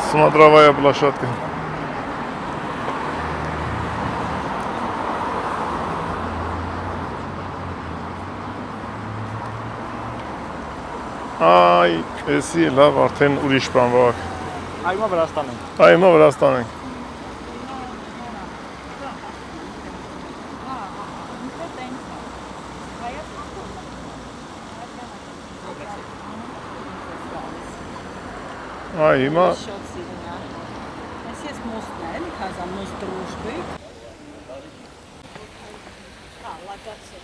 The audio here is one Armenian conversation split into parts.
Смотровая площадка. Ay, էսի լավ արդեն ուրիշ բան վաղ։ Այմա Վրաստան ենք։ Այմա Վրաստան ենք։ Այ հիմա Այսպես մոստն է, էլի քազան մոստ դրոշբի։ Հա, լակացը։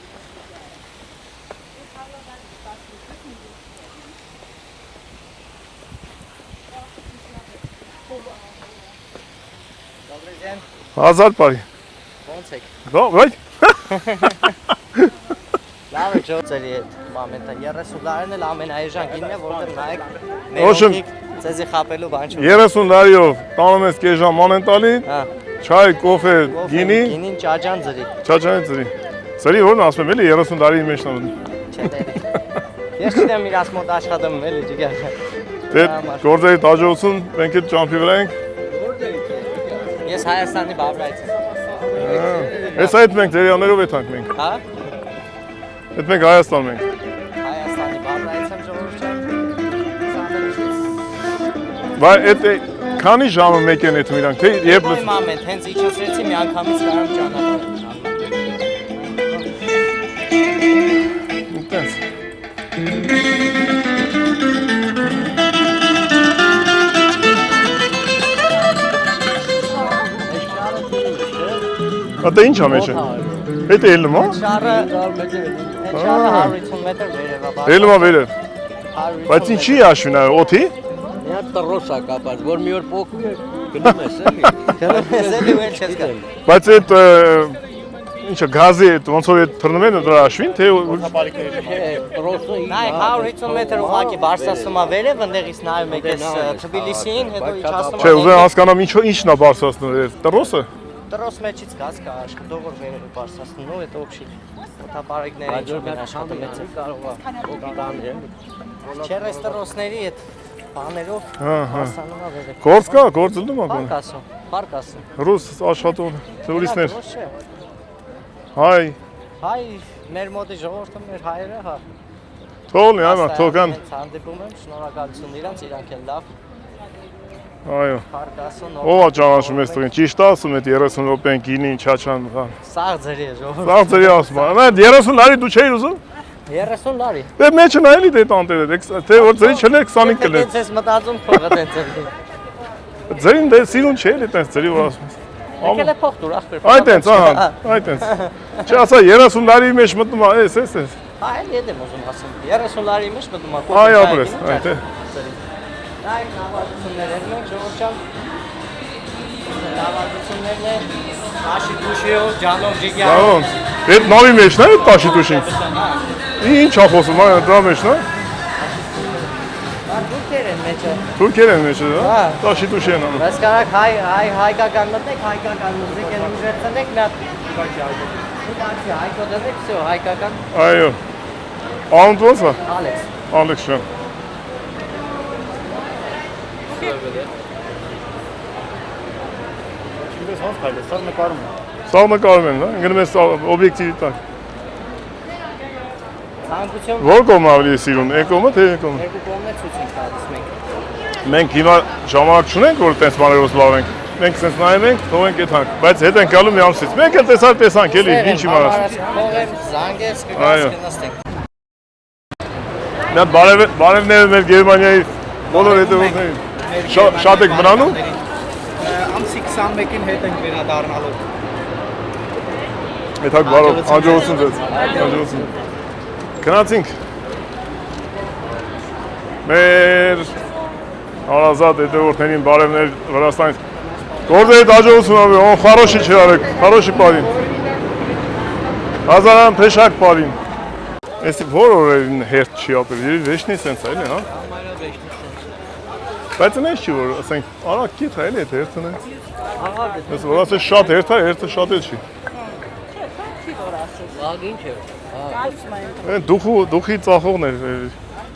Հազար բարի։ Ոնց եք։ Վայ։ Լավ է ջոցերի հետ մամենտա 30 տարին էլ ամենաեժան գինն է, որտեղ նայեք Ոչմ ցեզի խապելու բան չունի։ 30 տարիով տանում ես կեժան մոնենտալի, Հա։ չայ, կոֆե, գինի, Գինին ճաճան ձրի։ չաչանի ծրի։ Ծրի որն ասում եմ էլի 30 տարի մեջ նամն։ Չէ դերի։ Ես չդեմ իրաց մոտ աշխատում եմ էլի ջիգար։ Դե գործերի տաջողություն մենք էլ ճամփի վրա ենք։ Ես Հայաստանի բավրայից եմ։ Այս այդ մենք դերյաներով եթանք մենք։ Հա։ Այդ մենք Հայաստան մենք։ Հայաստանի բավրայից եմ ժողովուրդ ջան։ Բայց այդ քանի ժամը մեկ են այդ իրանք թե երբ Ոյ մամենտ, հենց իջեցրեցի մի անգամից կարամ ճանապարհ։ Այդպես։ Ատա ինչ ա մեջ է։ Հետ է ելնում, հա։ Շարը 150 մետր վերևա։ Ելնում ա վերև։ Բայց ինչի աշվին է, օթի։ Μια տրոսա կապած, որ մի օր փոքր գնում ես էլի։ Գնում ես էլի ու էլ չես գա։ Բայց այդ ինչը գազի ոնց որ թռնում են դրա աշվին, թե Տրոսը Նայ 150 մետր ուղակի Բարսասում ա վերև, ընդեղից նայում եք այս Թբիլիսիին, հետո իջացնում չէ, ուզում եմ հասկանամ ինչն է Բարսասն տրոսը։ Տրոս մեջից գազ կա, աշխատողոր վերևը Բարսասն ու հետո օբշի։ Օթապարիկները ինչ են աշխատում մեծ է։ կարող է օգտան է։ Չէ, այս տրոսների այդ բաներով հասանում ա վերև։ Գործ կա, գործ լնում ա Պարկ բան։ ասում, պարկ ասում։ Ռուս աշխատող տուրիստներ։ Տրոս չէ։ Հայ, Հայ, մեր մոտի ժողովուրդը մեր հայերը, հա։ թողնի, այո, թողան։ Հանդիպում եմ, շնորհակալություն իրանց էլ լավ։ Այո։ Պարկ ասում։ Ո՞վ է ճանաչում ես տղեն։ Ճիշտ ասում է 30 րոպեն գինին չաչան։ Սաղ ձերի է ժողովուրդ։ Սաղ ձերի ասում։ Նա 30 լարի դու չէիր ուզում։ 30 լարի։ Դե մեջը նայելի դե տանտերը, թե որ ձերի չներ 25 կլեր։ Դենց ես մտածում փողը դենց է։ Ձերին դե սիրուն չէ, էլի տենց ձերի որ ասում ես։ Եկել է փող դուր ախպեր։ Այ տենց, ահա, այ տենց։ Չէ, ասա 30 լարի մեջ մտնում է, էս։ Հա, էլ եմ ուզում ասում։ 30 լարի մեջ մտնում ա։ Այ ապրես, այ թե։ Նայեք նավարություններ են մենք ժողովուրդ ջան։ Նավարություններն են Աշի դուշիով, ջանով, ջիգյարով։ Լավ։ Այդ նավի մեջն է, այդ տաշի դուշին։ Ինչ ա խոսում, այ դրա մեջն է։ Թուրքեր են մեջը։ Թուրքեր են մեջը, հա։ Հա։ Տաշի դուշի են անում։ Բայց կարակ հայկական մտնեք, հայկական մուզիկ են ուժերցնեք, մի հատ հայկո դնեք, всё, հայկական։ Այո։ Անունդ ո՞նց է։ Ալեքս։ Ալեքս ջան։ Ինչպես ոնց քայլես, սա նկարում եմ։ Սա նկարում են, հա։ Գնում ես օբյեկտիվի տակ։ Ցանկություն Որ կողմը ավելի սիրուն, այն կողմը թե այն կողմը։ երկու կողմն է ցույց ենք տալիս մենք։ Մենք հիմա ժամանակ չունենք, որ տես բաներով զբաղվենք։ Մենք սենց նայում ենք, թողենք եթանք, բայց հետ ենք գալու մի ամսից։ Մենք էլ տեսանք, էլի, ինչ իմանաս։ Փողեմ, զանգես, Այո։ կգնացնենք։ Նա բարևները մեր Գերմանիայի բոլոր հետևորդներին։ Շատ եք մնանում։ Ամսի 21-ին հետ ենք վերադառնալու։ Եթակ բարով, աջողություն ձեզ։ Աջողություն։ Գնացինք։ Մեր հարազատ հետևորդներին բարևներ Վրաստանից։ Գործերիդ աջողություն աբի, on хороший человек, хороший парень։ Հազարան փեշակ парень։ Էսի որ օրերին հերթ չի ապրել, երևի վեշնի սենց է, էլի, հա։ Բայց նես չի որ, ասենք, արագ կիթ է, էլի, այդ հերթը նենց։ Ես որ ասես շատ հերթ է, հերթը շատ էլ չի։ Լավ ինչ է։ Այն դուխի ծախողներ,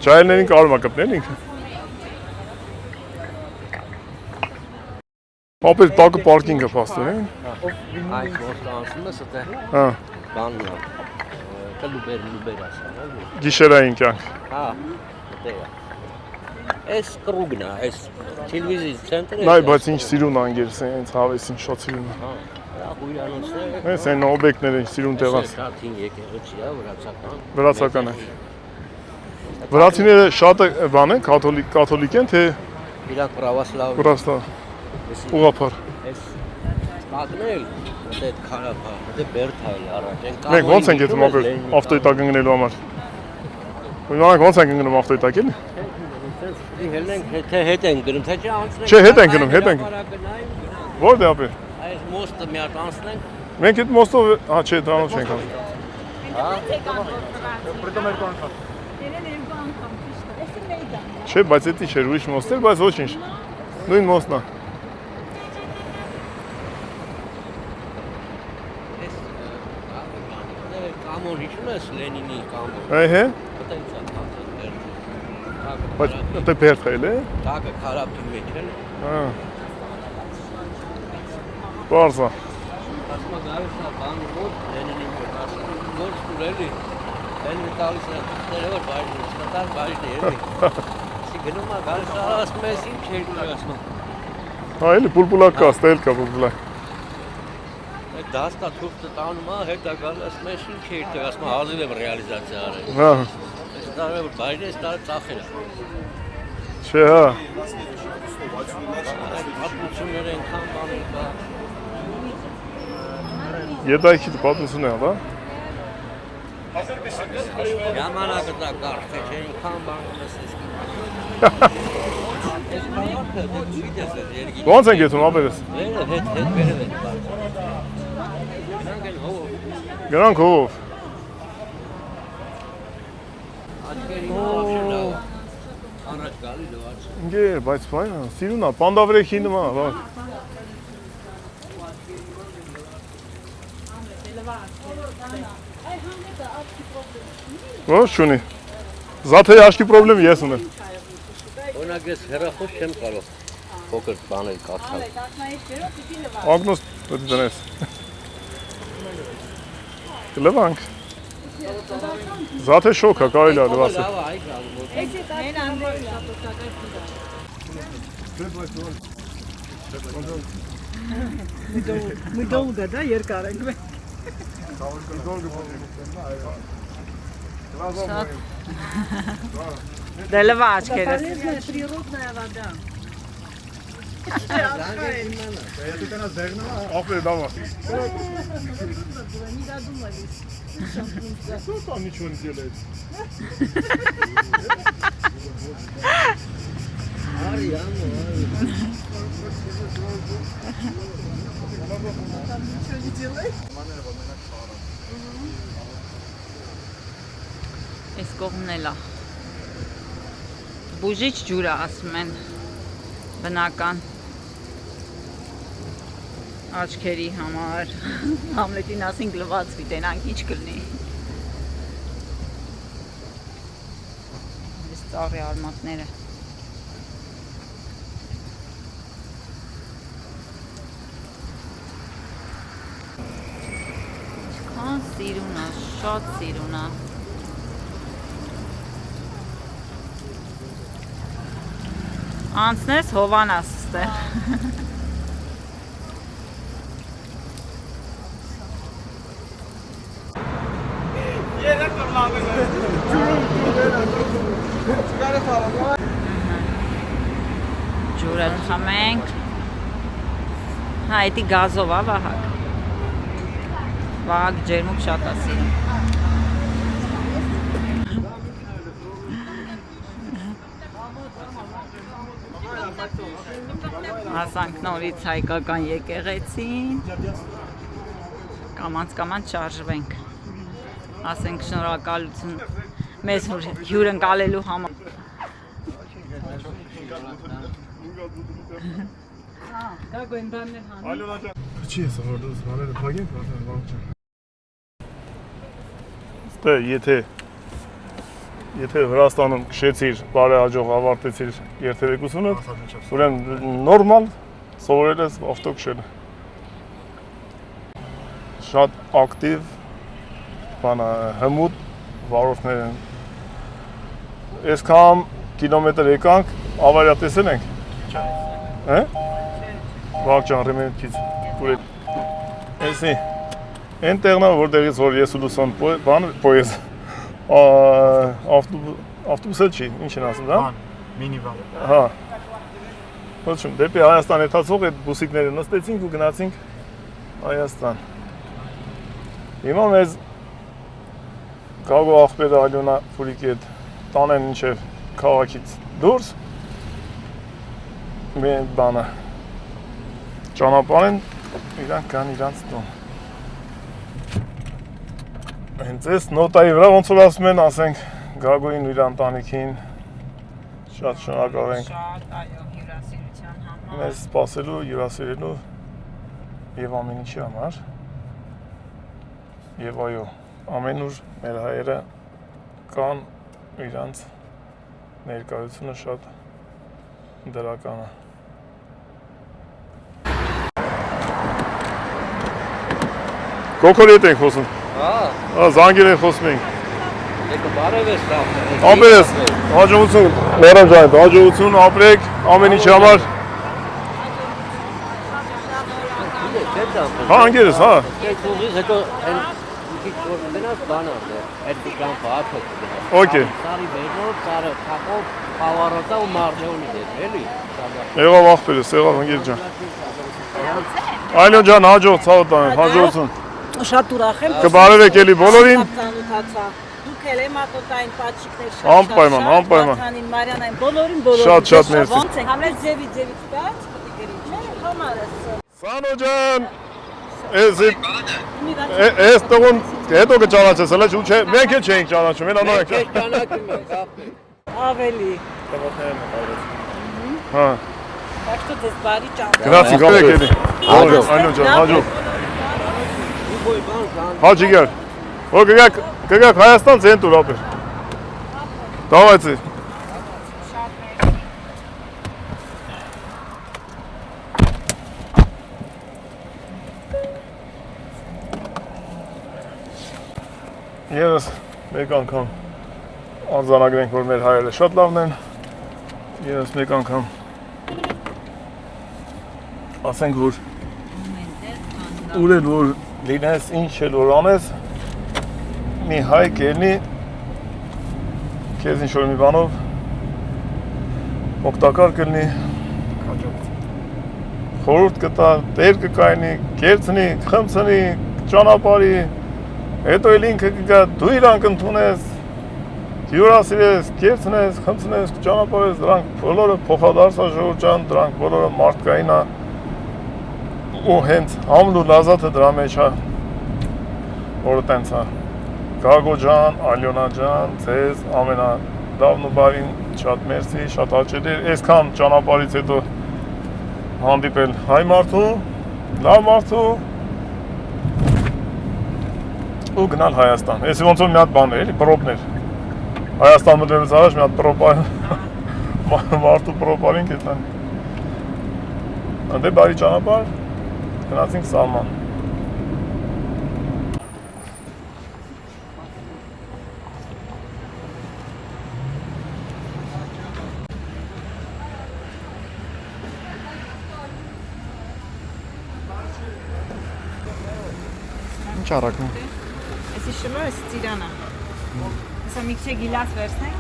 ջայլներին կարում է կպնել ինքը։ Ապեր տակը պարկինգը փաստորեն։ Այս ոստանցումը ստե Հա, բանն է։ Կլուբեր ասա։ գիշերային կյանք։ Հա, դե։ Էս կրուգն է, էս տելևիզիա ցենտրը։ Նայ, բայց ինչ սիրուն անգերս են, հենց հավեսին շատ սիրուն է։ Հա, հույրանոցը։ Այս են օբյեկտները սիրուն տեղաց։ Շատին եկեղեցի է, վրացական։ Վրացական է։ Վրացիները շատ բան են, կաթոլիկ են, թե Իրանք պրավասլավ։ պրոստա ուղղափառ։ Էս կագնել, այդ քարափա, դե բերթայլ առաջ են։ Մենք ոնց ենք եթում ապեր ավտոյտակ ընկնելու համար։ Մենք ոնց ենք ընկնում ավտոյտակ էլի։ Հելենք հետ են գնում, թե չէ անցնենք։ Չէ, հետ են գնում, հետ են։ Որտե ապեր։ Այս մոստը մի հատ անցնենք։ Մենք այդ մոստով, հա, չէ, դրանով չենք անում։ Չէ, բայց էդի չէր, ուրիշ մոստ էր, բայց ոչինչ։ Նույն մոստն է։ Կամոն հիշում ես Լենինի կամոն։ Այհե։ Այդտենց է կամոն։ Բայց դե բերդ է, էլի։ Տակը քարափի մեջ էլ։ Հա։ Բարսա։ Ասма գալիս է բան մոտ Լենինի մոտ ասում, որ ստուրելի։ Լենինի տալիս է դերով բայր, ստատար բայր էլի։ Սի գնում է գալիս է ասում ես ինչ չէր ասում։ Հա, էլի պուլպուլակ կա, ստել կա պուլպուլակ։ Այդ դաստա թուղթը տանում է, հետա գալիս ասում ես ինչ չէր, ասում հազիվ եմ ռեալիզացիա արել։ Հա։ Այս տարը բայրը այս տարը ծախել է։ Չէ, հա։ Պատմություններ ենքան բաներ կա։ Ետայքի պատմություն է, հա։ Ժամանակը դա կարդ է, չէ ինքան բանում ես ես։ Ես մարդը դե գիտես ես երգի։ Ոնց ենք եթում ապերս։ Վերև հետ վերև են բարձր։ Գրանք են հով։ Գրանք հով։ Աչքերի հով լավ։ Առաջ գալի լավ։ Ինգեր, բայց բան, սիրուն է, պանդավրեքի նման, հա։ Ոչ չունի։ Զաթեի աչքի պրոբլեմ ես ունեմ։ Օրինակ ես հեռախոս չեմ կարող փոքր բաներ կացալ։ Ագնոս պետք է դնես։ Կլվանք։ Զաթե շոք է, կարելի է լվասը։ Լավ է, այ գալու։ Մի դողը դա երկար ենք մենք։ Դե լվա աչքերս։ Природная вода։ Ապեր դավա։ Не додумались. Там ничего не делает։ Այս կողմն էլ է։ Բուժիչ ջուր է ասում են, բնական աչքերի համար։ Համլետին ասինք լվացվի, տենանք ինչ կլնի։ Այս ծաղի արմատները։ Քան սիրուն է, շատ սիրուն է։ Անցնես հովանաս ստեղ։ Ջուրը խմենք։ Հա, էդի գազով է Վահագ։ Վահագ ջերմուկ շատ է սիրում։ Հասանք նորից հայկական եկեղեցին, կամանց շարժվենք, ասենք շնորհակալություն մեզ հյուրընկալելու համար։ Գագոն բաններ հանում։ Չի ես հորդոս, բաները փագենք, արդեն բան չեմ։ Ստե, եթե Վրաստանում քշեցիր, բարեհաջող ավարտեցիր երթևեկությունը, ուրեմն նորմալ սովորել ես ավտոքշել։ Շատ ակտիվ, բանա հմուտ վարորդներ են։ Այսքան կիլոմետր եկանք, ավարիա տեսել ենք։ Հե՞։ Վաղճան ռեմենքից կուրել։ Էսի, այն տեղն է, որտեղից որ ես ու լուսան բան պոյեզ, ավտոբուսը չի, ինչ են ասում, դա։ Մինիվան։ Հա։ Ոչմ, դեպի Հայաստան եթացող այդ բուսիկները նստեցինք ու գնացինք Հայաստան։ Հիմա մեզ Գագո աղբերը Ալյոնա Ֆուրիկի հետ տանեն ինչև քաղաքից դուրս։ Մենք բանը ճանապարհ են իրանք կան իրանց տուն։ Հենց այս նոտայի վրա ոնց որ ասում են, ասենք Գագոին ու իր ընտանիքին շատ շնորհակալ ենք։ Շատ, այո, հյուրասիրության համար։ Մեզ սպասելու, հյուրասիրելու եւ ամեն ինչի համար։ Եվ այո, ամենուր մեր հայերը կան իրանց ներկայությունը շատ դրական է։ Կոկորի հետ ենք խոսում։ Հա, Զանգեր ենք խոսում ենք։ եկը բարև ես լավ։ Ապրես, հաջողություն, մերան ջան, հաջողություն, ապրեք, ամեն ինչի համար։ Հա, անգերես, հա։ Ես ուղիղ հետո այն քիչ որ գնաց բանա, այդ դիքան փաթը գնաց։ Okay. Սարի բեժով, սարը թափով, խավարոտա ու մարտեոնի դեր, էլի։ Եղավ աղբերս, եղավ անգեր ջան։ Այլոն ջան, հաջող, ցավոտ տանեմ, հաջողություն։ Շատ ուրախ եմ։ Կբարևեք էլի բոլորին։ Դուք էլ եմ ատոտային պատշիկներ շատ։ Անպայման, անպայման։ Վաթանին, Մարյանային, բոլորին։ Շատ մերսի։ Ոնց եք, համես ձևից տաց, պետք է չէ, համարս։ Սանո ջան։ Այս տղուն հետո կճանաչես, հələ ու չէ, մենք էլ չենք ճանաչում, էլ անոր ենք։ Ես ճանաչում եմ, կապ։ Ավելի։ Հա։ Так что դες բարի ճանապարհ։ Գրացի, գալեք էլի։ Հաջող, այլոն ջան, հաջող։ Հաջի գար։ Որ կգաք Հայաստան ցենտուր ապեր։ Давайте։ Ես մեկ անգամ արձանագրենք, որ մեր հայերը շատ լավն են։ Ես մեկ անգամ ասենք, որ ուր էլ որ լինես, ինչ էլ որ անես, մի հայ կելնի քեզ ինչ-որ մի բանով օգտակար կլինի, խորհուրդ կտա, տեր կկայնի, կերցնի, խմցնի, ճանապարհի, հետո էլ ինքը կգա, դու իրանք ընդունես, հյուրասիրես, կերցնես, խմցնես, ճանապարհես, դրանք բոլորը փոխադարձ ժողովուրդ ջան, դրանք բոլորը մարդկային է ու հենց համն ու լազատը դրա մեջ է, որը տենց է։ Գագո ջան, Ալյոնա ջան, ձեզ ամենալավն ու բարին շատ մերսի, շատ հաճելի էր, այսքան ճանապարհից հետո հանդիպել հայ մարդու, լավ մարդու ու գնալ Հայաստան։ Էսի ոնց որ մի հատ բան էր, էլի, պրոպներ։ Հայաստան մտելուց առաջ մի հատ պրոպար մարդու պրոպարին կետան։ Անդե բարի ճանապարհ, գնացինք Սալման։ Ինչ արագն է։ Էսի շլո էս ծիրանա։ Հեսա մի քիչ գիլաս վերցնենք։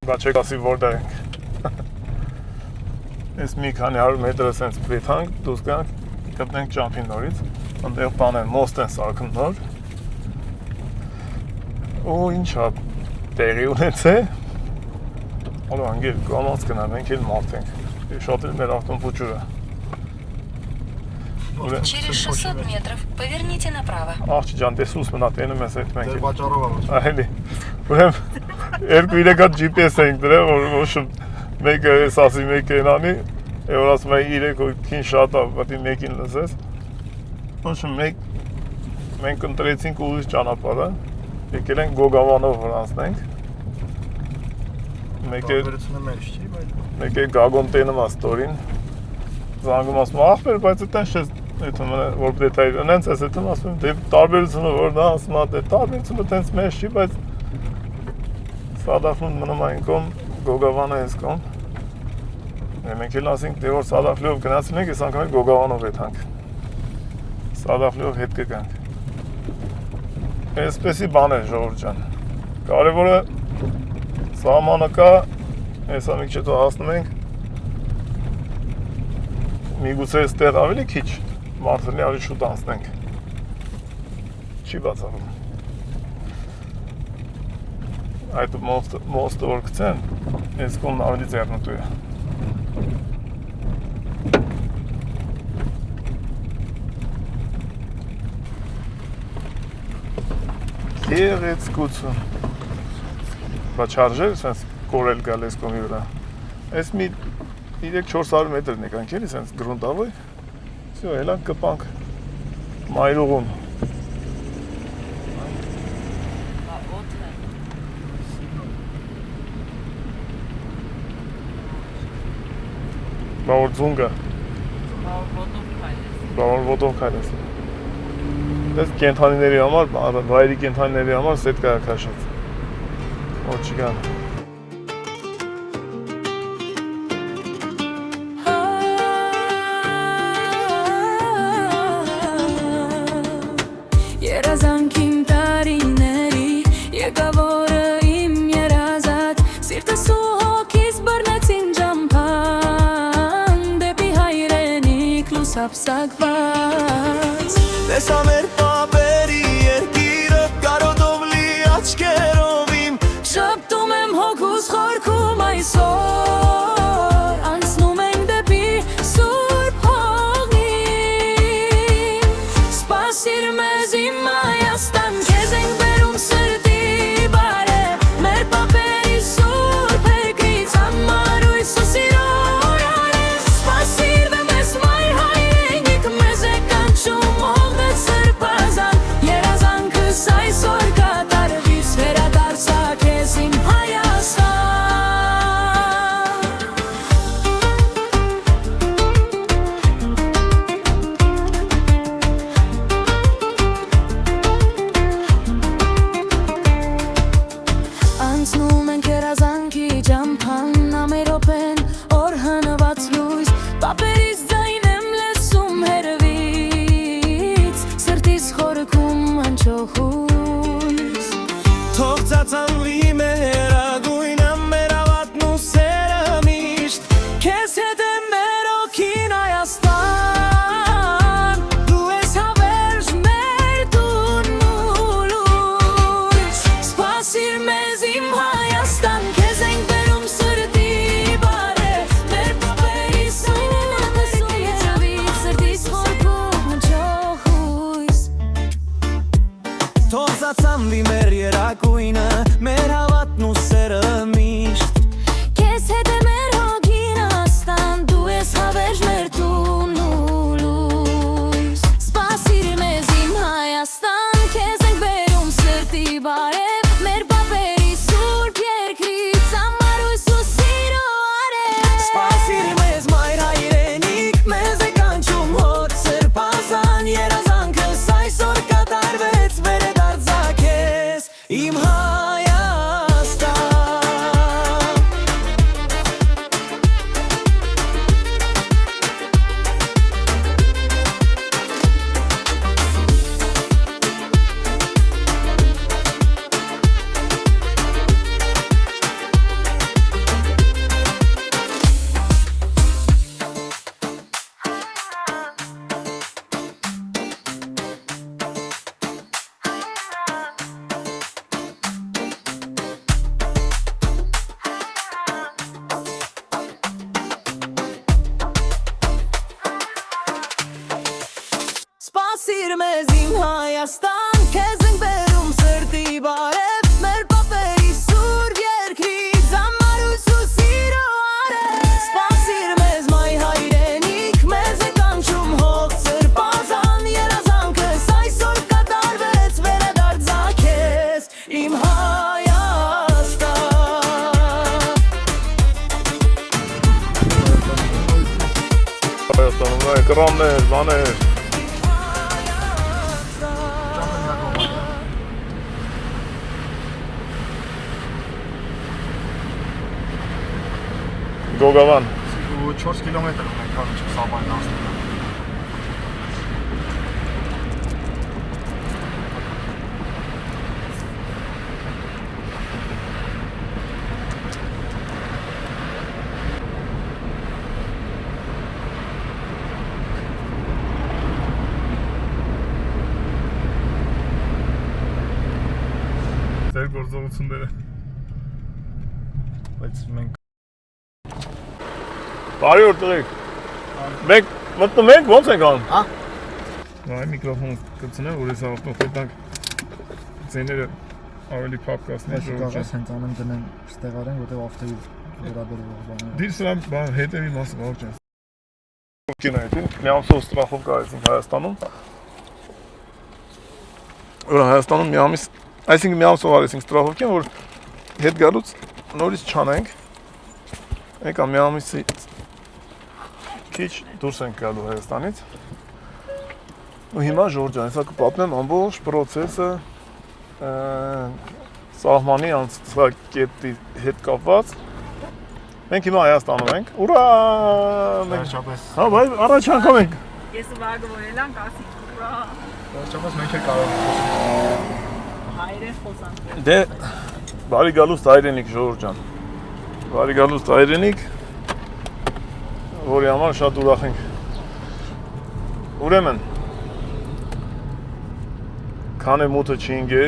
Բա չեք ասի որտեղ ենք։ Այս մի քանի 100 մետրը սենց փեթանք, դուրս գանք, գտնենք ճամփին նորից, այնտեղ բաներ մոստ են սարքում նոր։ Ու ինչա տեղի ունեցե։ Ալո անգեր կամած գնալ, մենք էլ մարդ ենք։ Շատ էլ մեր ավտոմոբիլը։ Через 600 метров поверните направо. Աղջի ջան, տեսուս մնա տենում ես այդ մենք։ Ձեր պատճառով ալուց։ Այլի։ Ուրեմն 2-3 հատ GPS ենք դրել, որ ոչմ մեկը էս ասի մեկը ենանի, որ ասում է 3 հոգին շատ է, պետք է մեկին լսես։ Ոչմ մեկ մենք ընտրեցինք ուրիշ ճանապարհը, եկել ենք Գոգավանով որ անցնենք։ Մեկ է Գագոն տենում աստորին։ Զանգում ասում ախպեր, բայց այդտեղ չես այդում որ դետայ ունենց էս այդում ասում դե տարբերությունը որ դա ասում է դե տարբերությունը տենց մեծ չի, բայց Սադախլուն մնում այն կողմ, Գոգավանը այս կողմ։ Մենք էլ ասենք դե որ Սադախլիով գնացել ենք, այս անգամ Գոգավանով եթանք։ Սադախլիով հետ կգանք։ Այսպեսի բան է ժողովուրդ ջան։ Կարևորը սահմանը կա, հեսա մի քիչ հետո հասնում ենք։ Միգուցե այստեղ ավելի քիչ մարդրնի ավելի շուտ անցնենք։ Չի բացառում։ Այդ մոստը որ գցեն, այս կողմն ավելի ձեռնտու է։ Գեղեցկություն։ Բա չարժեր սենց կորել գալ այս կողմի վրա։ Այս մի 3-400 մետրն եկանք էլի սենց գրունտավոյ։ Всё, ելանք կպանք մայրուղուն։ Բա որ ձունգա։ Բա որ ոտով քայլես։ Դες կենթանիների համար, վայրի կենթանիների համար սետ կա քաշած։ Որ չգան։ Երազանքին տարիների եկավորը իմ երազած սիրտս ու հոգիս բռնեցին ջամփան դեպի հայրենիք լուսապսակված Տեսա մեր պապերի երկիրը կարոտով լի աչքերով իմ Շպտում եմ հոգուս խորքում այսօր անցնում ենք դեպի սուրբ հողին Սպասիր մեզ իմ Հայաստան քեզ ենք բերում սրտի բարև մեր պապերի սուրբ երկրից համարույց ու սիրո օրարև Սպասիր մեզ մայր հայրենիք մեզ է կանչում հողնեց սրբազան երազանքս այսօր կատարվիս վերադարձա քեզ իմ Հայաստան Անցնում ենք երազանքի ջամփան ամերոպեն օր հնված լույս Պապերից ձայն եմ լսում հերվից Սրտիս խորքում անչոխույս Թող ծածանվի մեր ագույնը մեր ավատն ու սերը միշտ Քեզ հետ է մեր օքին Հայաստան Դու ես հավերժ մեր տունն ու լույս Սպասիր մեզ իմ Հայաստան Քեզ ենք բերում սրտի բարև Մեր պապերի սուրբ երկրից Սրտիս խորքում անչոխույս Թող ծածանվի մեր երակույնը մեր հավատն ու սերը միշտ Քեզ հետ է մեր հոգին Հայաստան Դու ես հավերժ մեր տունն ու լույս Սպասիր մեզ իմ Հայաստան Քեզ ենք բերում սրտի բարև Մեր պապերի սուրբ երկրից Համարույց ու սիրո արև Սպասիր մեզ մայր հայրենիք մեզ է կանչում հոտ սրբազան երազանքս այսօր կատարվեց վերադարձա քեզ իմ Հայաստան Սպասիր մեզ իմ Հայաստան Քեզ ենք բերում սրտի բարև Մեր պապերի սուրբ երկրից Համարույց ու սիրո արև Սպասիր մեզ մայր հայրենիք մեզ է կանչում հող սրբազան երազանքս այսօր կատարվեց դրամներ, բաներ։ Գոգավան։ 4 կիլոմետր ունենք անիչ սահմանին հասնելը։ Ձեր գործողությունները։ Բայց մենք Բարի օր տղեկ։ Մենք մտնում ենք, ոնց ենք անում։ Հա։ Այ միկրոֆոն կցնեմ, որ ես ավտոն խետանք ձեները ավելի փակ կասնի ժողովուրդը։ հենց անեմ դնեմ ստեղարեն, որտեղ ավտոյի վերաբերող բաները։ Դիր սրա բան հետևի մասը ողջ է։ Կինայտին մի ամսով ստրախովկա այսինքն Հայաստանում։ Որ Հայաստանում մի ամիս, այսինքն մի ամսով արեցինք ստրախովկին, որ հետ գալուց նորից չանենք։ Եկա մի ամիսի քիչ դուրս ենք գալու Հայաստանից։ Ու հիմա Ժորժան, հեսա կպապնեմ ամբողջ պրոցեսը սահմանի անցկետի հետ կապված։ Մենք հիմա Հայաստանում ենք։ Ուրա! Վերջապես։ Հա, բայց առաջ անգամ ենք։ Ես վագ որելան կասի ուրա Վերջապես մենք էլ կարող ենք։ հայրեն խոսան։ Դե բարի գալուստ հայրենիք Ժորժան։ Բարի գալուստ հայրենիք, որի համար շատ ուրախ ենք։ Ուրեմն քան է մութը չինգե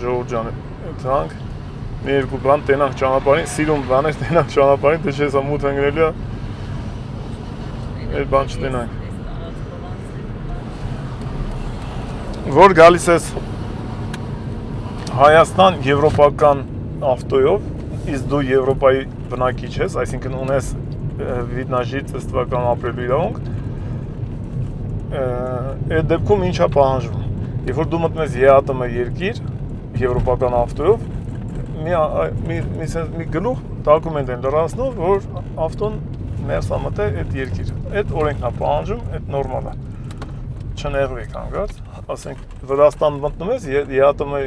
Ժորժան թանք մի երկու բան տենանք ճանապարհին, սիրում բաներ տենանք ճանապարհին, թե չէ սա մութ ընկնելի է։ Այդ բան չտենանք։ Որ գալիս ես Հայաստան եվրոպական ավտոյով, իսկ դու Եվրոպայի բնակիչ ես, այսինքն ունես վիդ նա ժիծստվական ապրելու իրավունք, այդ դեպքում ինչա պահանջվում։ Երբ որ դու մտնում ես ԵԱՏՄ երկիր, եվրոպական ավտոյով, մի գլուխ դոկումենտ են լրացնում, որ ավտոն ներս է մտել այդ երկիր։ Այդ օրենքն է պահանջում, այդ նորմալ է։ Չնեղվեք հանգած, ասենք Վրաստան մտնում ես, ԵԱՏՄ-ի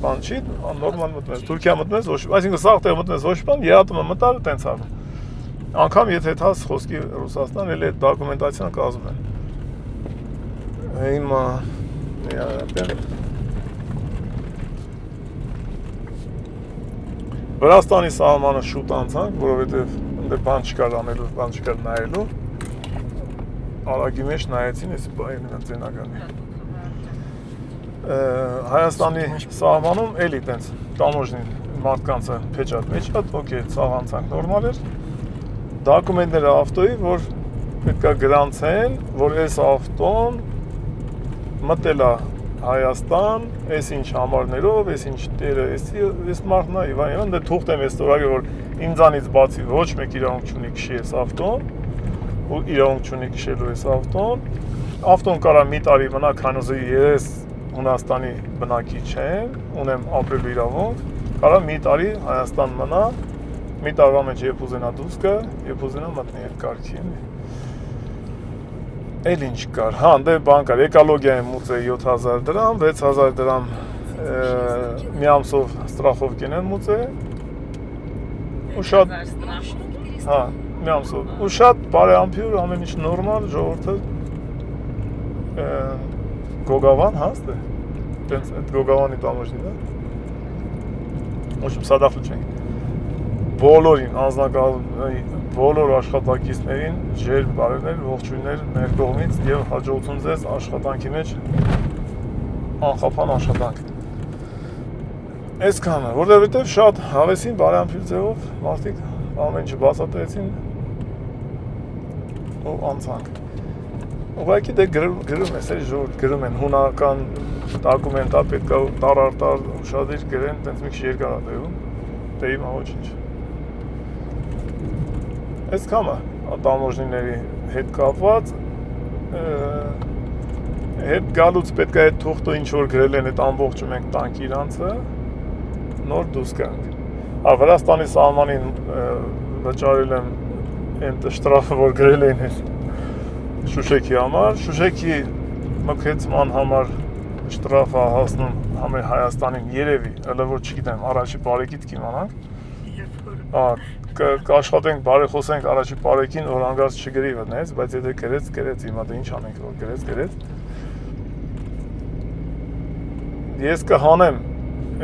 բան չի, նորմալ մտնում ես, Թուրքիա մտնում ես, այսինքն սաղ տեղ մտնում ես ոչ բան, ԵԱՏՄ մտալ, տենց անում։ Անգամ եթե թաս խոսքի Ռուսաստան, էլ այդ դոկումենտացիան կազմում են։ Հիմա Վրաստանի սահմանը շուտ անցանք, որովհետև ընդ բան չկար անելու, բան չկար նայելու։ Արագի մեջ նայեցին, ես բայ մենա ձենականի։ Հայաստանի սահմանում էլի տենց տամոժնին մարդկանցը փեչատ, օքեյ, ցավ անցանք նորմալ էր։ Դոկումենտները ավտոյի, որ պետք է գրանցեն, որ այս ավտոն մտել է Հայաստան, այս ինչ համարներով, այս ինչ տերը, այս մարդն է, Իվան, դե թուղթ եմ ես ստորագրել, որ ինձանից բացի ոչ մեկ իրավունք չունի քշի այս ավտոն, ու իրավունք չունի քշելու այս ավտոն։ Ավտոն կարա մի տարի մնա, քան ուզի ես Հունաստանի բնակիչ եմ, ունեմ ապրելու իրավունք, կարա մի տարի Հայաստան մնա, մի տարվա մեջ երբ ուզենա դուրս գա, երբ ուզենա մտնի այդ կարգի։ Էլ ինչ կար, հա, դե բան կար, էկոլոգիայի մուծե 7000 դրամ, 6000 դրամ մի ամսով ստրախովկեն են մուծե, ու շատ, հա, մի ամսով, ու շատ բարեամփյուր, ամեն ինչ նորմալ, ժողովուրդը Գոգավան, հա, ստե, տենց այդ Գոգավանի տամոժնի, դա, ոչմ սադախլ չենք, բոլորին, անձնակազմի, բոլոր աշխատակիցներին ջերմ բարևներ, ողջույններ մեր կողմից եւ հաջողություն ձեզ աշխատանքի մեջ անխափան աշխատանք։ Այսքանը, որովհետեւ շատ հավեսին բարեամփյուր ձևով մարդիկ ամեն ինչը բացատրեցին ու անցանք։ Ուղղակի դե գրում ես, էլի ժողովուրդ գրում են հունական դոկումենտա պետք է տար ուշադիր գրեն, տենց մի քիչ երկար է տևում, դե հիմա ոչինչ։ Այսքանը տամոժնիների հետ կապված հետ գալուց պետք է այդ թուղթը ինչ որ գրել են այդ ամբողջը մենք տանք իրանցը նոր դուրս գանք։ Վրաստանի սահմանին վճարել եմ այն շտրաֆը որ գրել էին Շուշեքի համար, Շուշեքի մկեցման համար շտրաֆա հասնում համեր Հայաստանին երևի, հələ որ չգիտեմ, առաջի բարեկիտ կիմանանք։ Կաշխատենք բարեխոսենք առաջի բարեկին, որ հանգած չգրի վնեց, բայց եթե գրեց, հիմա դե ինչ անենք, որ գրեց։ Ես կհանեմ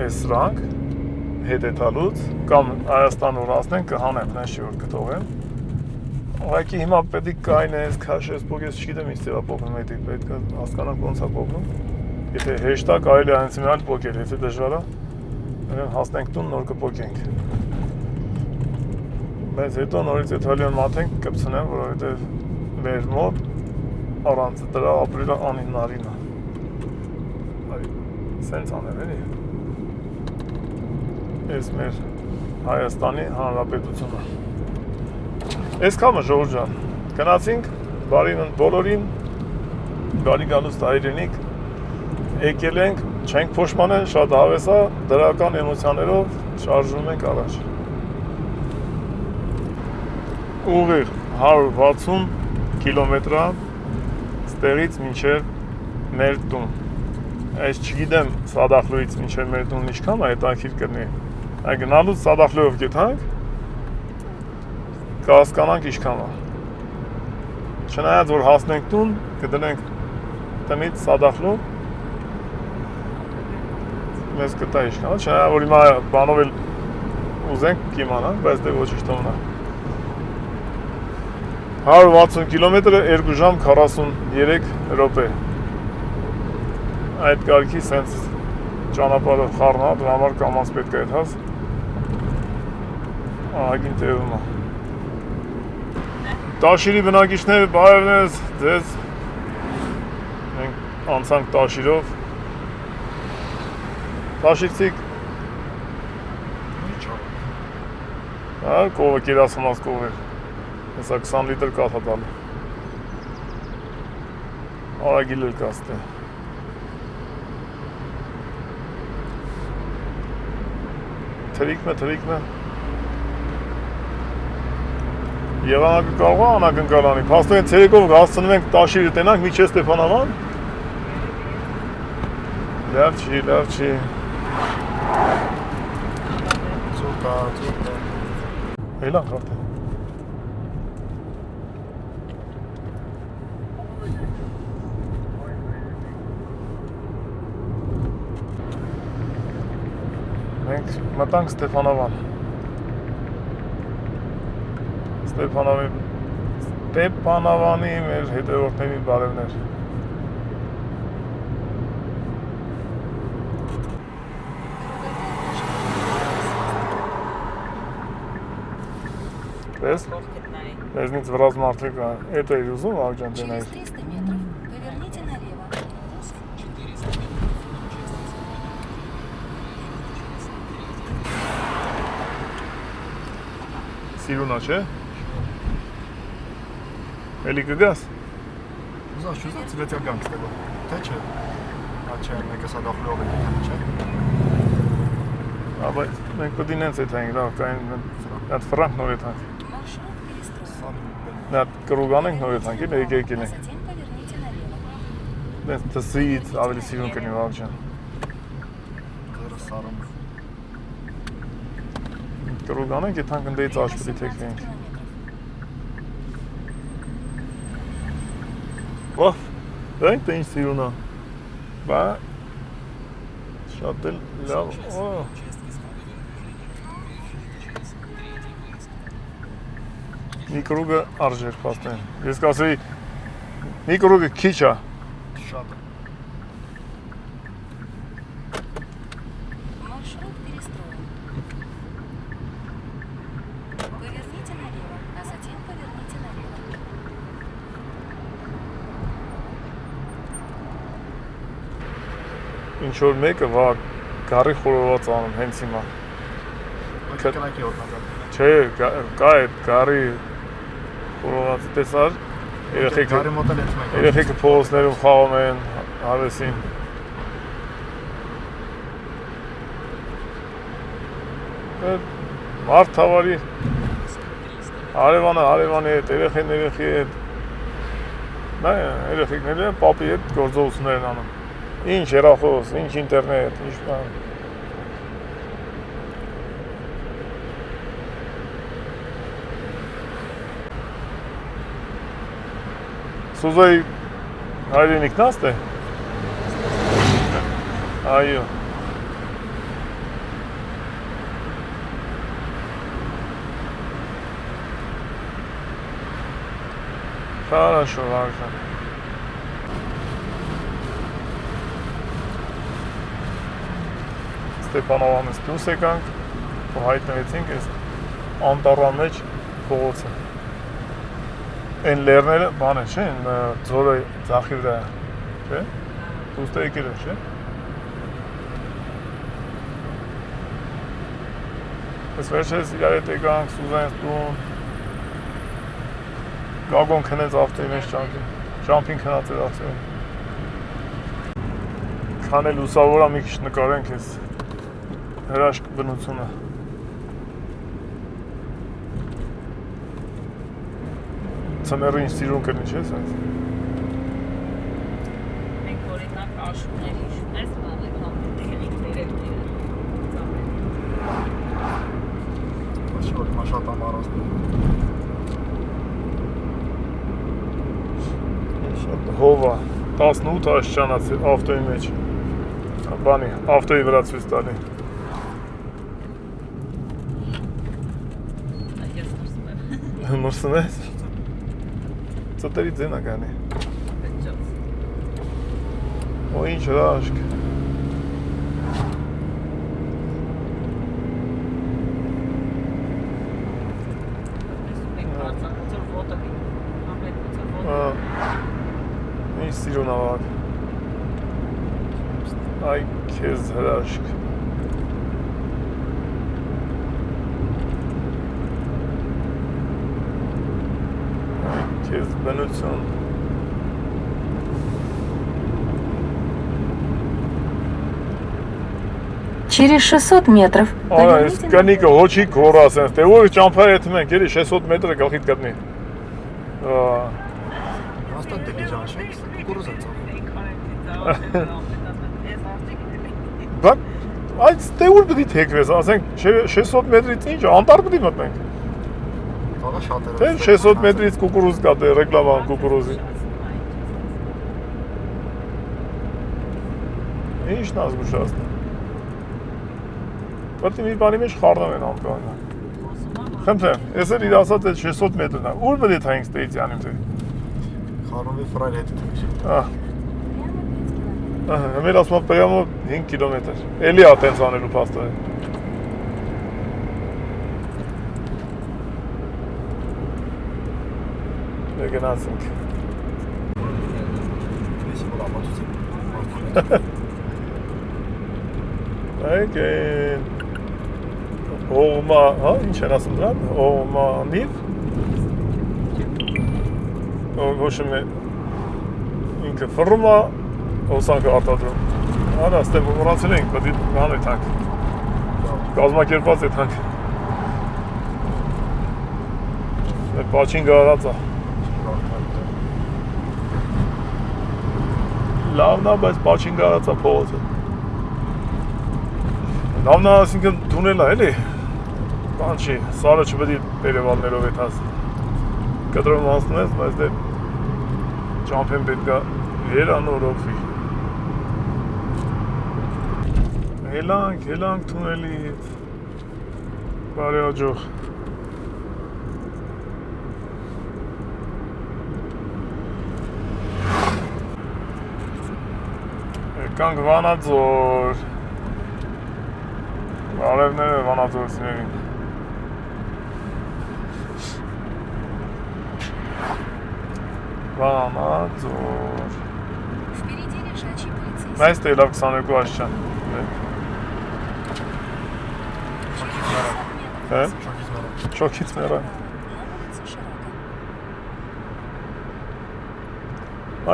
այս սրանք հետ էտալուց, կամ Հայաստան որ ասնենք կհանեմ, նեն չի որ կթողեմ։ Ուղղակի հիմա պետք է կային ես քաշես, փոքես չգիտեմ ինչ ձևա փոխում էդի, պետք է հասկանանք ոնց է փոխում։ Եթե հեշտ է, կարելի է այնց միալ փոխել, եթե դժվար է, հասնենք տուն նոր կփոխենք։ Բայց հետո նորից Իտալիան մաթենք կպցնեմ, որովհետև մեր մոտ առանց դրա ապրելը անհնարին է։ Սենց անել էլի։ Այս մեր Հայաստանի Հանրապետությունը։ Այսքանը ժողովուրդ ջան, գնացինք, բարին բոլորին, բարի գալուստ հայրենիք, եկել ենք, չենք փոշմանել, շատ հավես է, դրական էմոցիաներով շարժվում ենք առաջ։ Ուղիղ 160 կիլոմետր ստեղից մինչև մեր տուն։ Այս չգիտեմ Սադախլուից մինչև մեր տուն ինչքան է, հետաքրքիր կլինի։ Այ գնալուց Սադախլուով գտանք, կհասկանանք ինչքան է։ Չնայած որ հասնենք տուն, կդնենք տնից Սադախլու, մեզ կտա ինչքան է, չնայած որ հիմա բանով էլ ուզենք կիմանանք, բայց դե ոչինչ թողնա։ 160 կիլոմետրը 2 ժամ 43 րոպե։ Այդ կարգի սենց ճանապարհը խառնա, դրա համար կամաց պետք է այդ հաս ահագին տևում է։ Տաշիրի բնակիչներ, բարևներս ձեզ, մենք անցանք Տաշիրով, Տաշիրցիք, կովը կերասանած կով էր, հեսա 20 լիտր կաթ է տալու, արագիլ էլ կաստ է։ Թրիկն է, Եղանակը կարող է անակնկալանի, փաստորեն ցերեկով հասցնում ենք Տաշիրը տենանք միջև Ստեփանավան։ Լավ չի։ Ծուկա։ Էլան արդեն։ Մենք մտանք Ստեփանավան։ Ստեփանավանի մեր հետևորդների բարևներ։ Պես, մեզնից վրազ մարդիկ էտ էիր ուզում, աղջան դենայիր։ Через 300 метров поверните налево. Սիրունա չէ։ Էլի կգաս։ Ուզած ծվետյալ գանք ստեղով, թե չէ։ Աչե, մեկը Սադախլուով է գիտան, չէ։ Բայց մենք պտի նենց էտ հենք, լավ, կային այդ ֆրանք նոր էտ հանք։ Այդ կրուգան ենք նոր էտ հանք, էլ եկել ենք։ Նենց թսից ավելի սիրուն կնի վաղջան։ Ձերը սարում։ Կրուգան ենք, էտ հանք ընդեից աշպրի թեքվենք։ Ոհ, դենք թե ինչ սիրուն է։ Բա, շատ էլ լավ, մի կրուգը արժեր պաստեն, ես կասեի, մի կրուգը քիչ է։ Շատ է։ Маршрут перестроен. Поверните налево, а затем поверните налево. Ինչ որ մեկը վա գարի խորոված անում հենց հիմա։ Կնակի օրնազատ։ Չէ, կա այդ գարի խորոված տեսար, երեխեքը փողոցներում խաղում են հավեսին։ Մարդ թավարի, հարևանը հարևանի հետ, երեխեն երեխի հետ, Դա երեխեքները պապի հետ գործողություններ են անում։ Ինչ հեռախոս, ինչ ինտերնետ, ինչ բան։ Սուզայի հայրենիքն աստ է։ Այո։ Хорошо, ладно. Ստեփանովանից դուրս եկանք ու հայտնվեցինք այս անտառան մեջ փողոցը։ Այն լեռները բան է, չէ՞, ձորը ձախի վրա է, չէ՞։ Դուրս եկել է, չէ՞։ Այս վերջերս իրար հետ եկանք Սուզանից տուն։ Գագոն քնեց ավտոյի մեջ ճամփին քնած էր ավտոյին։ Քան էլ լուսավորա մի քիչ նկարենք այս հրաշք բնությունը։ Ցմերը ինչ սիրուն կլինի, չէ՞, սենց։ Մենք օրինակ աշուններ հիշում ես, բանեք համտեղի տերևները։ Ոչ շատ ամառաստ։ Հովա 18 աշճանաց ավտոյի մեջ, բանի, ավտոյի վրա ցույց տալի։ Մրսում ես։ Ծտերի ձենա գանի։ Ու ինչ հրաշք։ Ինչ սիրուն ավակ։ Այ քեզ հրաշք։ Քեզ բնություն։ Через 600 метров. Արա, այս կնիկը հոչի գորա ասենց, դե որ ճամփա հետ մենք, էլի 600 մետրը գլխիդ կտնի։ Հաստատ դիլիժան չէ, կուկուրուզ է ծախում։ Բա, այդ դե ուր պիտի թեքվես, ասենք 600 մետրից ինչ, անտառ պիտի մտնենք։ Վաղը շատ է։ Դե 600 մետրից կուկուրուզ կա, դե ռեկլաման կուկուրուզի։ Ինչն ազգուշացնի։ Պետք է մի բանի մեջ խառնում են ամկանը։ Խնդրեմ, ես էլ իր ասած այդ 600 մետրն է, ուր պետք է թայինք ստեից յանիմ թե։ Խառնովի ֆրայլ հետ է։ Մեր ասում պրյամո 5 կիլոմետր, էլի ատենց անելու պաստը է։ Դե գնացինք։ Ես որ ապացուցեմ։ Այգեն։ Օղմա, հա, ինչ են ասում դրան, օղմանիվ։ Ոչմ է, ինքը վռում է, հոսանքը արտադրում։ Արա, ստեղ մորացել ենք, պետք է բան է թանք։ Կազմակերպված է թանք։ Պաչին գարած է։ Լավն է, բայց պաչին գարած է փողոցը։ Լավն է, ասինքն դունել է, էլի։ Բան չի, սարը չպետք է տերևալներով է տաս։ Կտրում անցնես, բայց դե ճամփեն պետք է երանորոգվի։ Հելանք թունելից։ Բարի աջող։ Եկանք Վանաձոր։ Արևները Վանաձորցիներին։ Վանաձոր։ Впереди лежачий полицейский. Այս տելավ 22 աշճան։ Շոքից մեռա։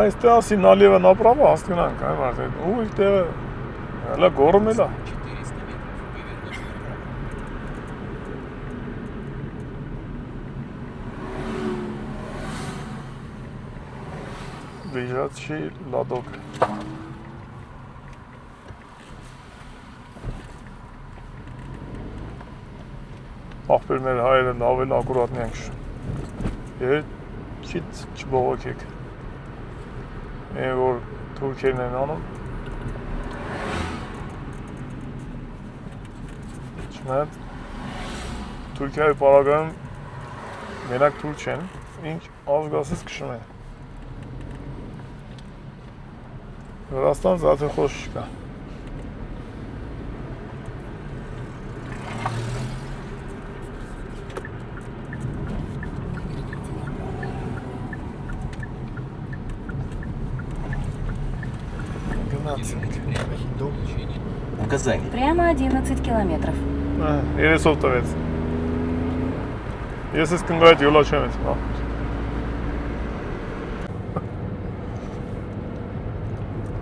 Այստեղ ասի նալիևը նապրավա հասկնանք, այ մարդ է, ու իր տեղը, հելա գորում էլա։ Բիժացի լադոկ։ Աղբեր մեր հայերը լավ էլ ակուրատնի ենք շում։ Երդ չիտ չբողոքեք։ Են որ թուրքերն են անում։ Չմետ Թուրքիայի պարագայում մենակ թուրք չեն, ինչ ազգասից կշում են։ Վրաստան զատը խոշ չկա։ Прямо 11 километров. Երեսով տվեց։ Ես ես կնգայդ յոլա չեմ ես,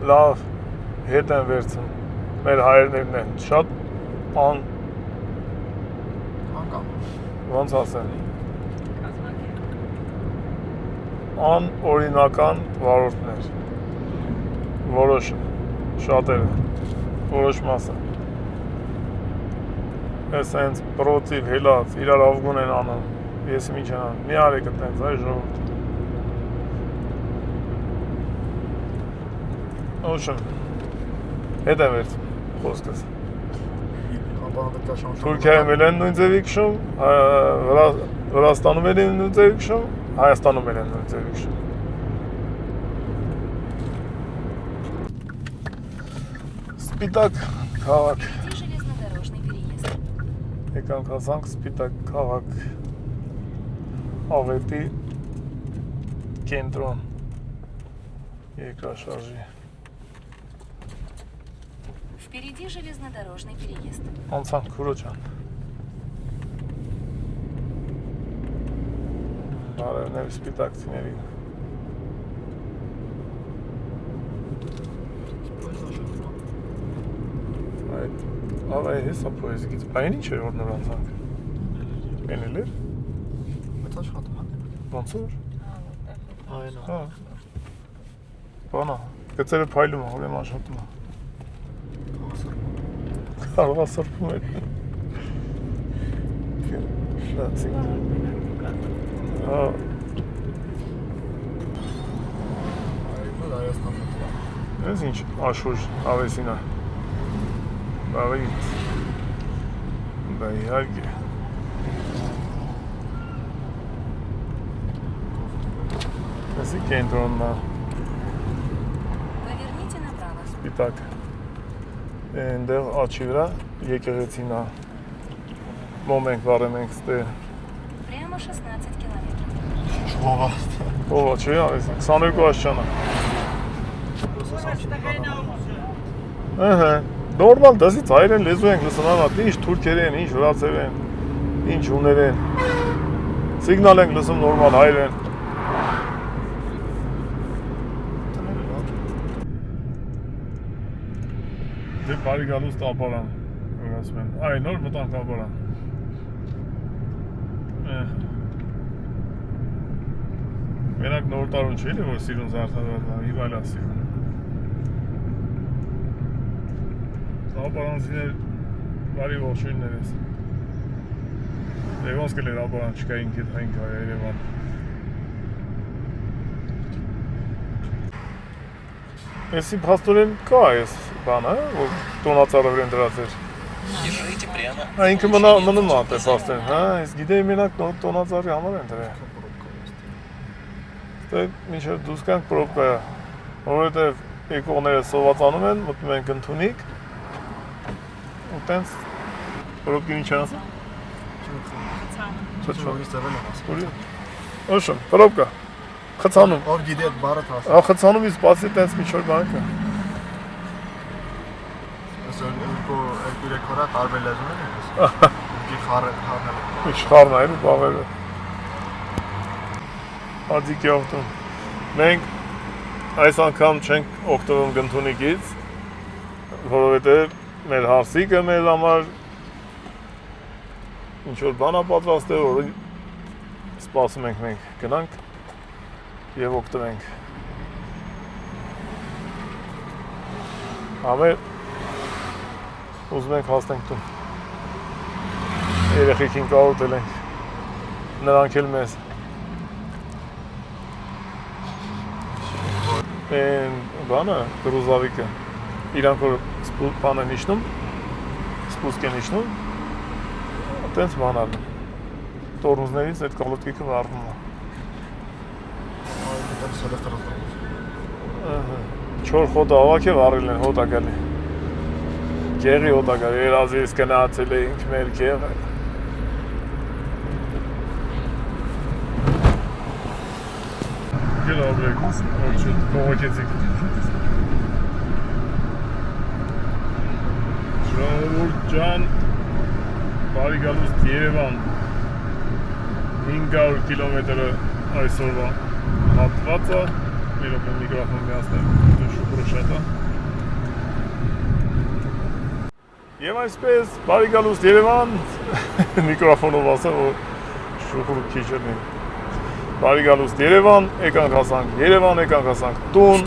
լավ, հետ են վերցն, մեր հայերներն են, շատ ոնց ասեն, օրինական վարորդներ, որոշ, շատերը, որոշ մասը, ես հենց պրոտիվ, հելած, իրար ավգուն են անում, ես ինչ են անում, մի արեք տենց, այ ժողովուրդ։ Ոչմ, հետ եմ վերցում, խոսքս։ Թուրքիայում էլ են նույն ձևի քշում, Վրաստանում էլ են նույն ձևի քշում, Հայաստանում էլ են նույն ձևի քշում։ Սպիտակ քաղաք։ Եկանք հասանք Սպիտակ քաղաք, Ավետի կենտրոն, երկրաշարժի։ Впереди железнодорожный переезд. Անցանք քուրոջան։ Բարևներ սպիտակցիներին։ Այդ ավայ հեսա պոեզիկից, այն ինչ էր որ նոր անցանք։ Էնել էր։ Բայց աշխատում հանդիպ։ Ոնց որ։ Այն Հա։ Բանա, գծերը փայլում է, ուրեմն աշխատում է։ Կարողա սրբում էր։ Շացի։ Հա։ Ես ինչ աշուժ ավեսին է։ Բավիտ։ Դա իհարկե։ Եսի կենտրոնն է։ Поверните направо. Սպիտակ։ Այնտեղ աչի վրա եկեղեցին է։ Մոմենք վարեմ ենք ստե։ Прямо 16 километров. Շողաստ։ Ո՞վ չի արես 22 աշճան է։ Ահա, նորմալ դասից հայերեն լեզու ենք լսում, անա, ինչ թուրքեր են, ինչ վրացեր են, ինչ հուներ են։ Սիգնալ ենք լսում նորմալ հայերեն։ Դե բարի գալուց տապարան, որ ասում են, այ նոր մտանք տապարան։ Մենակ նոր տարուն չի էլի, որ սիրուն զարդարված է, իվ այլ է սիրուն։ Ապարանցիներ բարի ողջույններ ես։ Եվ ոնց կլեր ապարան չկային գետային կա Երևան։ Եսի փաստորեն կա ես բանը, որ տոնածառը վրեն դրած էր։ Ինքը մնում է պես աստեն, հա, ես գիտեի մենակ տոնածառի համար են դրել։ Ստե մինչև դուս կանք պրոբկա է, որովհետև եկողները սովածանում են, մտնում են կնդունիկ, ու տենց պրոբկին ինչ են ասա։ Չոչովից ծևել եմ ասա։ Ոչմ, պրոբկա, խցանում։ Ով գիտի այդ բարը թասը։ Խցանումից բացի տենց միջոր բան կա։ Ես երկու հորա տարբեր լեզուներ են ես։ Ուկի խառնել։ Ինչ խառն է, էլի բավերը։ Ադիկի օգտում։ Մենք այս անգամ չենք օգտվում գնդունիկից, որովհետև մեր հարսիկը մեր համար ինչ-որ բան է պատրաստել, որը սպասում ենք մենք գնանք և օգտվենք։ Ամեր ուզում ենք հասնենք տուն։ Երեխեքին կաղուտել ենք, նրանք էլ մեզ։ Բանը, գրուզավիկը, իրանք որ բան են իշնում, սպուսկ են իշնում, տենց բան ալում։ Տորմուզներից այդ կոլոտկիկը վարվում է։ Չոր խոտը ավակ է վարել են հոտ ակալի։ Գեղի հոտ ակալի, երազից կնացել էինք մեր գեղը։ Գել աբրեք, ոչիտ, կողոքեցիք։ Ժողովուրդ ջան, բարի գալուստ Երևան, 500 կիլոմետրը այսօրվա հատվածը, մերոք եմ միգրաֆոն միասնեմ, շուկուրը շատ է։ Եվ այսպես, բարի գալուստ Երևան, միգրաֆոնով ասեմ, որ շուկուրը քիչ է նին։ Բարի գալուստ Երևան, եկանք հասանք Երևան, եկանք հասանք տուն,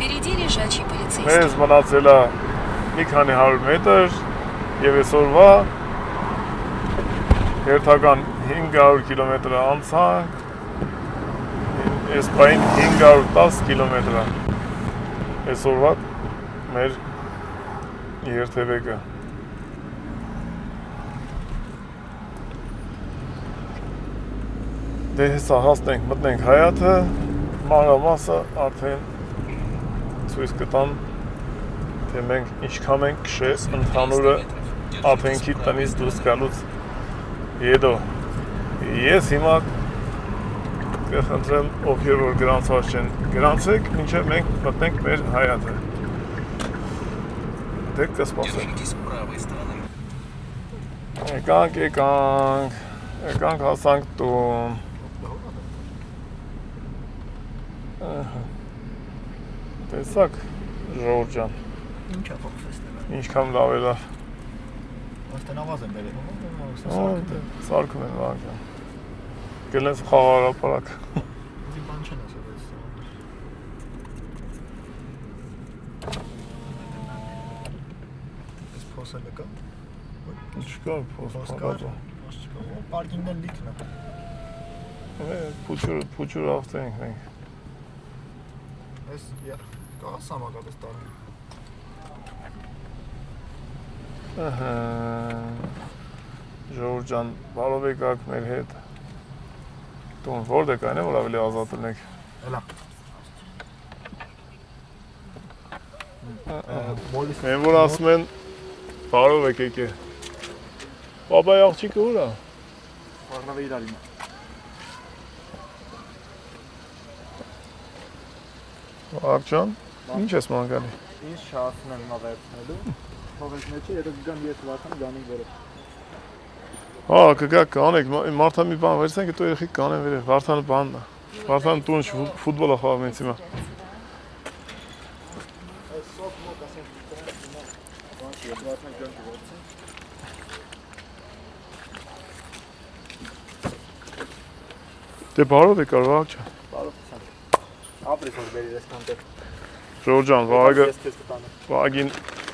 մեզ մնացել է մի քանի 100 մետր և այսօրվա հերթական 500 կիլոմետրը անցանք, այս պային 510 կիլոմետրը այսօրվա մեր երթևեկը։ Դե հեսա հասնենք, մտնենք Հայաթը, մանրամասը արդեն ցույց կտամ, թե մենք ինչքան ենք քշես ընդհանուրը ափենքի տնից դուրս գալուց հետո։ Ես հիմա կխնդրեմ ովքեր որ գրանցված չեն, գրանցեք, մինչև մենք մտնենք մեր Հայաթը։ Դե կսպասենք։ Եկանք հասանք տուն։ Տեսակ, ժողովուրդ ջան։ Ինչ է փոխվեց նրա։ Ինչքան լավ է լավ։ Աստեն ավազ են բերել։ Սարքում են վաղ ջան։ Գելնես խաղարապարակ։ Դի բան չեն ասել այս։ Այս փոսելը կա։ Չկա փոստկարը։ Պարկինգն լիքն է։ Փուչուր ավտենք մենք։ Այս կա սամակապես տարի։ Ժողովուրդ ջան, բարով եկաք մեր հետ։ Տուն որտե կային է, որ ավելի ազատ լինեք։ Էլա։ Մեն որ ասում են, բարով եկեք է։ Պապայի աղջիկը ուր է։ Վարնավը իրար իմը։ Աղջ ջան, ինչ ես մանգալի։ Ինչ շահացն եմ հիմա վերցնելու։ Թողեք մեջի, հետո կգամ ես վարդան գանին վերև։ Հա, կգա կանեք, մարդա մի բան վերցնենք, հետո երեխիկ կանեն վերև, Վարդանը բանն է։ Վարդանը տուն ֆուտբոլ է խաղում ինձ հիմա։ Այս սոկ մոտ ասենք հիմա բան չի, հետո վարդան գան կվորցեն։ Դե բարով եկար, Վահագ ջան։ Բարով ցանկ։ Ապրես որ բերի այսքան տեղ։ Ժողովուրդ ջան, Վահագին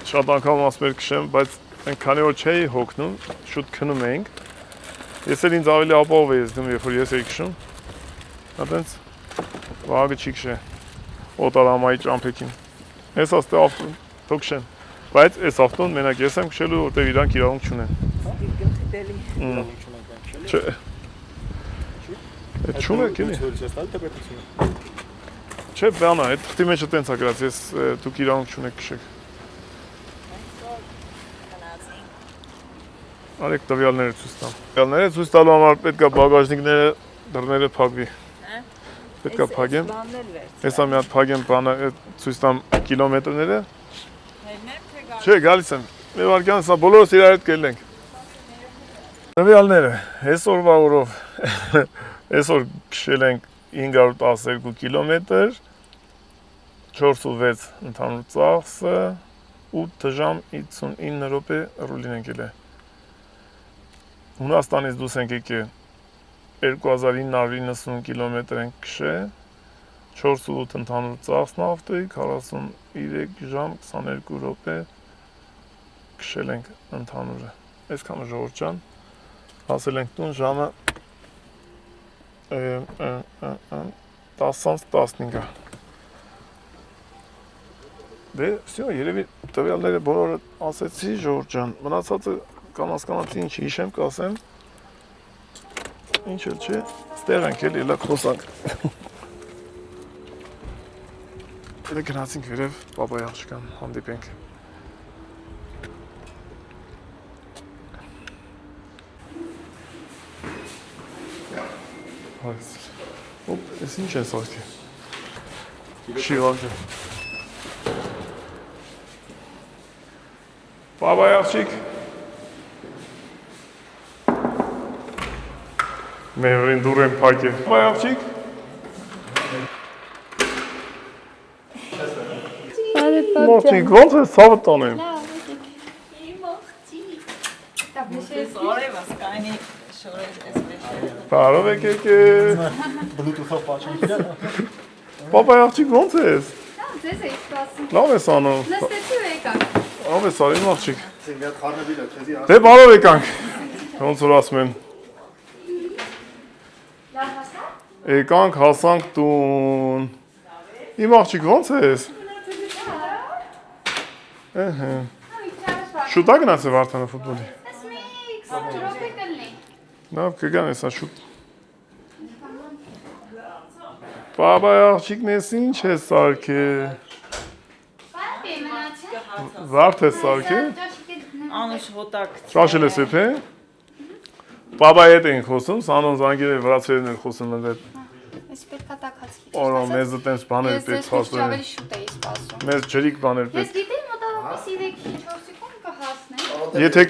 շատ անգամ ասում էր քշեմ, բայց մենք քանի որ չէի հոգնում, շուտ քնում էինք։ Ես էլ ինձ ավելի ապահով էի զգում, երբ որ ես էի քշում։ Այդպես Վահագը չի քշե օտարամայի ճամփեքին։ Ես աստե ավտոն թող քշեն։ Բայց այս ավտոն մենակ ես եմ քշելու, որտեղ իրանք իրավունք չունեն։ Չէ։ Այդ չունեք էլի։ Չէ, բանա, այդ թղթի մեջը տենց է գրած, ես դուք իրավունք չունեք քշեք։ Արեք տվյալները ցույց տամ։ Տվյալները ցույց տալու համար պետք է բագաժնիկները դռները փակվի։ Պետք է փակեմ։ Հեսա մի հատ փակեմ բանը ցույց տամ կիլոմետրները։ Չէ, գալիս եմ։ Մի վարքյան սա բոլորս իրար հետ կելնենք։ Տվյալները, այսօրվա օրով այսօր քշել ենք 512 կիլոմետր, 4.6 ընդհանուր ծախսը, 8 ժամ 59 րոպե ռուլին ենք ելել։ Հունաստանից դուրս ենք եկել 2990 կիլոմետր ենք քշել, 4.8 ընդհանուր ծախսն ավտոյի, 43 ժամ 22 րոպե քշել ենք ընդհանուրը։ Այսքանը ժողովուրդ ջան, հասել ենք տուն ժամը 10:15-ը։ Դե, всё, երևի տվյալները բոլորը ասեցի ժողովուրդ ջան, մնացածը կամ հասկանացի ինչ հիշեմ կասեմ։ Ինչ էլ չէ, ստեղ ենք էլ ելակ խոսանք։ Elə գնացինք վերև բաբայի աղջկան հանդիպենք։ Ոպ, ես ինչ են սարքի։ Շիղանջը։ Բաբայի աղջիկ։ Մեղրին դուր եմ պակ է։ Բաբայի աղջիկ։ Մոչիկ, ոնց է սավը տանեմ։ Բարով եք եկել։ Bluetooth-ով պատճեն։ Բաբայի աղջիկ ոնց ես։ Ձեզ էի սպասում։ Լավ ես անում։ Նստեցի ու եկաք։ Լավ ես արին աղջիկ։ Մի հատ խառնվիլ է, քեզի։ Դե բարով եկանք։ Ոնց որ ասում եմ։ Լավ հասա։ Եկանք, հասանք տուն։ Իմ աղջիկ ոնց ես։ Ահա։ Շուտ ա գնացել Վարդանը ֆուտբոլի։ Ես մի 20 րոպե կլինի։ Լավ, կգան հեսա շուտ։ Բաբայի աղջիկն ես ինչ է սարքել։ Պապի մնացել։ Վարդ է սարքել։ Անուշ հոտակ։ Ճաշել ես եփե։ Բաբայի հետ էին խոսում, Սանոն զանգերը վրացերեն են խոսում ընդ։ Ես պետքա տակացի։ Օրո մեզ դենց բաներ պետք խոսում։ հասնեն։ Ավելի շուտ էի սպասում։ Մեզ ջրիկ բաներ Ես պետք։ գիտեի մոտավորապես 3-4 սեկունդ կհասնենք։ Եթե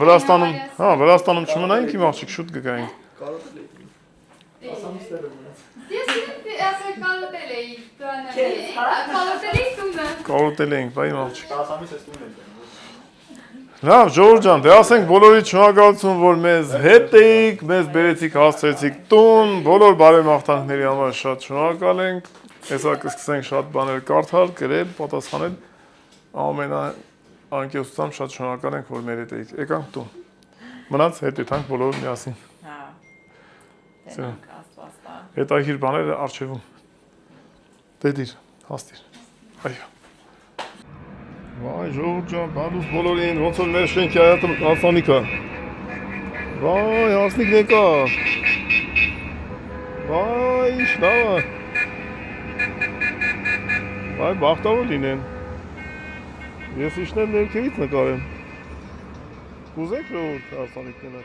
Վրաստանում, հա, Վրաստանում չմնայինք իմ աղջիկ շուտ կգայինք։ Ես ասել կալոտել էի տանը։ Կալոտել էի տունը։ Կարոտել էինք, բայ իմ աղջիկ։ Լավ, ժողովուրդ ջան, դե ասենք բոլորի շնորհակալություն, որ մեզ հետ էիք, մեզ բերեցիք, հասցրեցիք տուն, բոլոր բարեմաղթանքների համար շատ շնորհակալ ենք։ Հեսա կսկսենք շատ բաներ կարդալ, գրել, պատասխանել։ Ամենաանկեղծությամբ շատ շնորհակալ ենք, որ մեր հետ էիք։ Եկանք տուն։ Մնաց հետ եթանք բոլորը միասին։ Հա։ Տենանք Աստվածտա։ Հետաքրքիր բաները արխիվում։ Դե դիր, հաստիր։ Այո։ Վայ, ժողովուրդ ջան, բարուս բոլորին, ոնց որ մեր շենքի հարսանիքը։ Վայ, հարսնիքն եկա։ Վայ, ինչ լավ է։ Վայ, բախտավոր լինեն։ Ես իշներ ներքևից նկարեմ։ Կուզեք ժողովուրդ հարսանիքները։